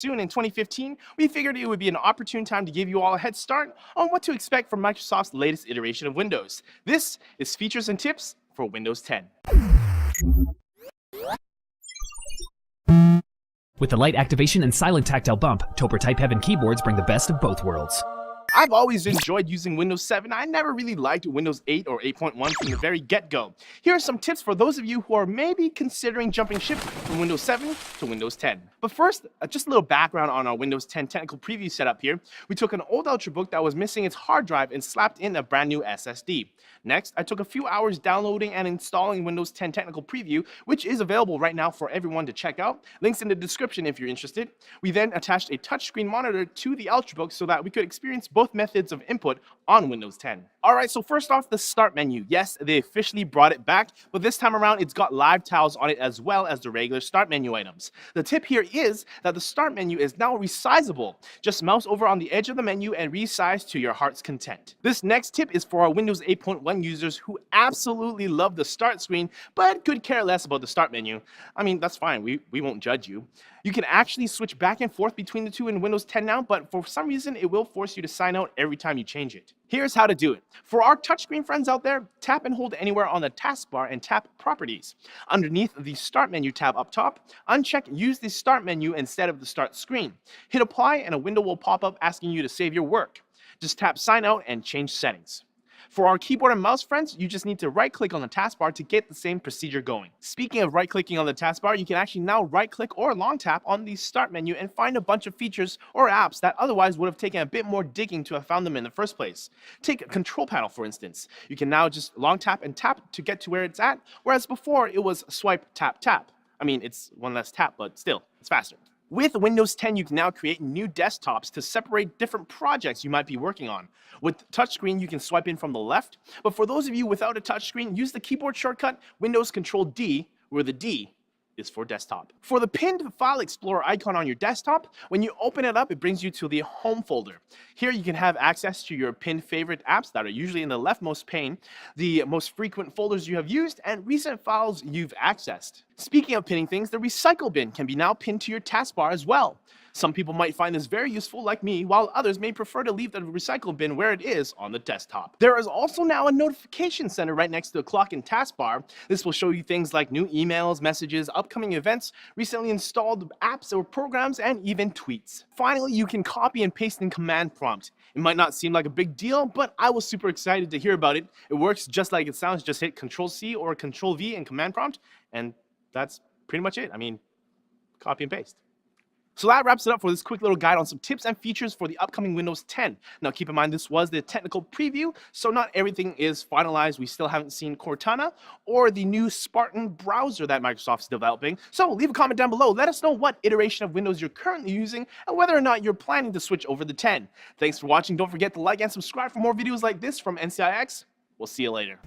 soon in 2015, we figured it would be an opportune time to give you all a head start on what to expect from Microsoft's latest iteration of Windows. This is features and tips for Windows 10. With the light activation and silent tactile bump, Toper Type Heaven keyboards bring the best of both worlds. I've always enjoyed using Windows 7. I never really liked Windows 8 or 8.1 from the very get-go. Here are some tips for those of you who are maybe considering jumping ship from Windows 7 to Windows 10. But first, just a little background on our Windows 10 technical preview setup here. We took an old Ultrabook that was missing its hard drive and slapped in a brand new SSD. Next, I took a few hours downloading and installing Windows 10 technical preview, which is available right now for everyone to check out. Links in the description if you're interested. We then attached a touchscreen monitor to the Ultrabook so that we could experience both methods of input on Windows 10. Alright, so first off, the start menu. Yes, they officially brought it back, but this time around it's got live tiles on it as well as the regular start menu items. The tip here is that the start menu is now resizable. Just mouse over on the edge of the menu and resize to your heart's content. This next tip is for our Windows 8.1 users who absolutely love the start screen but could care less about the start menu. I mean, that's fine, we won't judge you. You can actually switch back and forth between the two in Windows 10 now, but for some reason it will force you to sign out every time you change it. Here's how to do it. For our touchscreen friends out there, tap and hold anywhere on the taskbar and tap Properties. Underneath the Start menu tab up top, uncheck Use the Start menu instead of the Start screen. Hit Apply and a window will pop up asking you to save your work. Just tap Sign Out and change settings. For our keyboard and mouse friends, you just need to right-click on the taskbar to get the same procedure going. Speaking of right-clicking on the taskbar, you can actually now right-click or long tap on the Start menu and find a bunch of features or apps that otherwise would have taken a bit more digging to have found them in the first place. Take a Control Panel, for instance. You can now just long tap and tap to get to where it's at, whereas before it was swipe, tap, tap. I mean, it's one less tap, but still, it's faster. With Windows 10, you can now create new desktops to separate different projects you might be working on. With touchscreen, you can swipe in from the left, but for those of you without a touchscreen, use the keyboard shortcut Windows Control D, where the D is for desktop. For the pinned File Explorer icon on your desktop, when you open it up, it brings you to the Home folder. Here you can have access to your pinned favorite apps that are usually in the leftmost pane, the most frequent folders you have used, and recent files you've accessed. Speaking of pinning things, the Recycle bin can be now pinned to your taskbar as well. Some people might find this very useful like me, while others may prefer to leave the recycle bin where it is on the desktop. There is also now a notification center right next to the clock and taskbar. This will show you things like new emails, messages, upcoming events, recently installed apps or programs, and even tweets. Finally, you can copy and paste in command prompt. It might not seem like a big deal, but I was super excited to hear about it. It works just like it sounds. Just hit Control-C or Control-V in command prompt, and that's pretty much it. I mean, copy and paste. So that wraps it up for this quick little guide on some tips and features for the upcoming Windows 10. Now keep in mind this was the technical preview, so not everything is finalized. We still haven't seen Cortana or the new Spartan browser that Microsoft's developing. So leave a comment down below. Let us know what iteration of Windows you're currently using and whether or not you're planning to switch over to 10. Thanks for watching. Don't forget to like and subscribe for more videos like this from NCIX. We'll see you later.